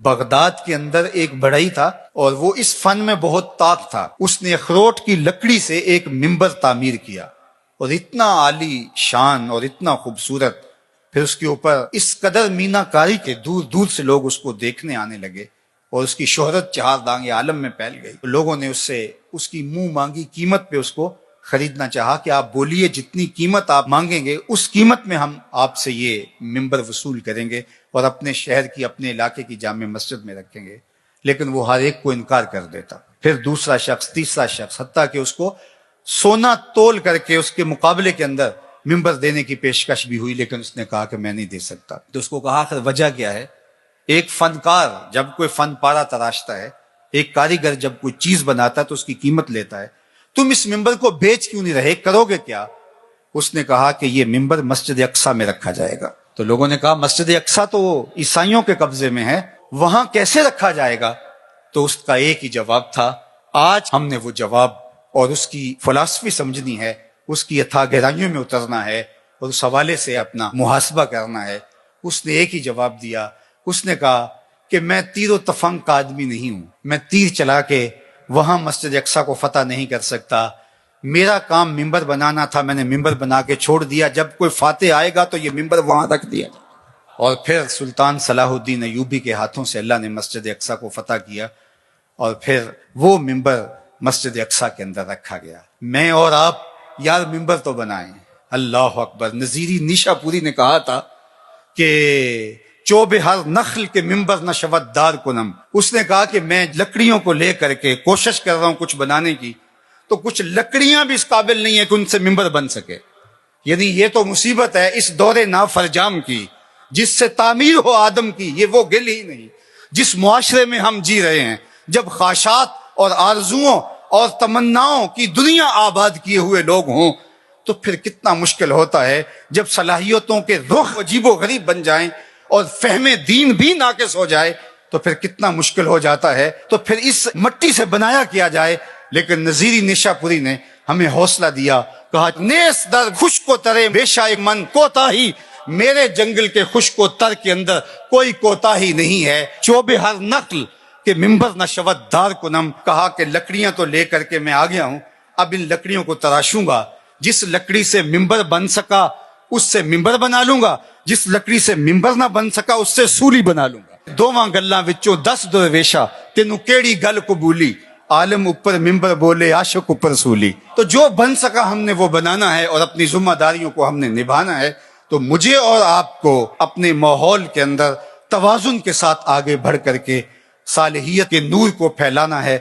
Baghdad کے اندر ایک بڑھئی تھا اور وہ اس فن میں بہت طاق تھا. اس نے اخروٹ کی لکڑی سے ایک ممبر تعمیر کیا اور اتنا عالی شان اور اتنا خوبصورت. پھر اس کے اوپر اس قدر مینا کاری کے دور دور سے لوگ اس کو دیکھنے آنے لگے اور اس کی شہرت چہار دانگ عالم میں پھیل گئی. لوگوں نے اس سے اس کی منہ مانگی قیمت پہ اس کو خریدنا چاہا کہ آپ بولیے جتنی قیمت آپ مانگیں گے اس قیمت میں ہم آپ سے یہ ممبر وصول کریں گے اور اپنے شہر کی اپنے علاقے کی جامع مسجد میں رکھیں گے. لیکن وہ ہر ایک کو انکار کر دیتا. پھر دوسرا شخص، تیسرا شخص، حتیٰ کہ اس کو سونا تول کر کے اس کے مقابلے کے اندر ممبر دینے کی پیشکش بھی ہوئی، لیکن اس نے کہا کہ میں نہیں دے سکتا. تو اس کو کہا آخر وجہ کیا ہے؟ ایک فنکار جب کوئی فن پارا تراشتا ہے، ایک کاریگر جب کوئی چیز بناتا ہے تو اس کی قیمت لیتا ہے. تم اس ممبر کو بیچ کیوں نہیں رہے، کرو گے کیا؟ اس نے کہا کہ یہ ممبر مسجد اقصیٰ میں رکھا جائے گا. تو لوگوں نے کہا مسجد اقصیٰ تو عیسائیوں کے قبضے میں ہے، وہاں کیسے رکھا جائے گا؟ تو اس کا ایک ہی جواب تھا. آج ہم نے وہ جواب اور اس کی فلسفی سمجھنی ہے، اس کی اتھا گہرائیوں میں اترنا ہے اور اس حوالے سے اپنا محاسبہ کرنا ہے. اس نے ایک ہی جواب دیا. اس نے کہا کہ میں تیر و تفنگ کا آدمی نہیں ہوں، میں تیر چلا کے وہاں مسجد اقصیٰ کو فتح نہیں کر سکتا. میرا کام ممبر بنانا تھا، میں نے ممبر بنا کے چھوڑ دیا. جب کوئی فاتح آئے گا تو یہ ممبر وہاں رکھ دیا. اور پھر سلطان صلاح الدین ایوبی کے ہاتھوں سے اللہ نے مسجد اقصیٰ کو فتح کیا اور پھر وہ ممبر مسجد اقصیٰ کے اندر رکھا گیا. میں اور آپ یار ممبر تو بنائیں. اللہ اکبر. نظیری نیشا پوری نے کہا تھا کہ چوب ہر نخل کے ممبر نہ شود دار کنم. اس نے کہا کہ میں لکڑیوں کو لے کر کے کوشش کر رہا ہوں کچھ بنانے کی، تو کچھ لکڑیاں بھی اس قابل نہیں ہیں کہ ان سے ممبر بن سکے. یعنی یہ تو مصیبت ہے اس دور نافرجام کی، جس سے تعمیر ہو آدم کی یہ وہ گل ہی نہیں. جس معاشرے میں ہم جی رہے ہیں، جب خواہشات اور آرزوؤں اور تمناؤں کی دنیا آباد کیے ہوئے لوگ ہوں، تو پھر کتنا مشکل ہوتا ہے جب صلاحیتوں کے رخ عجیب و غریب بن جائیں اور فہم دین بھی ناقص ہو جائے تو پھر کتنا مشکل ہو جاتا ہے. تو پھر اس مٹی سے بنایا کیا جائے. لیکن نظیری نشا پوری نے ہمیں حوصلہ دیا، کہا نیس در خشک و ترے بیشا من کوتاہی. میرے جنگل کے خشک و تر کے اندر کوئی کوتاہی نہیں ہے. چوب ہر نقل کہ ممبر نہ شود دار کنم. کہا کہ لکڑیاں تو لے کر کے میں آ گیا ہوں، اب ان لکڑیوں کو تراشوں گا. جس لکڑی سے ممبر بن سکا اس سے ممبر بنا لوں گا، جس لکڑی سے ممبر نہ بن سکا اس سے سولی بنا لوں گا. دوواں گلاں وچوں 10 درویشا تینوں کیڑی گل قبولی. عالم اوپر ممبر بولے عاشق اوپر سولی. تو جو بن سکا ہم نے وہ بنانا ہے اور اپنی ذمہ داریوں کو ہم نے نبھانا ہے. تو مجھے اور آپ کو اپنے ماحول کے اندر توازن کے ساتھ آگے بڑھ کر کے صالحیت کے نور کو پھیلانا ہے.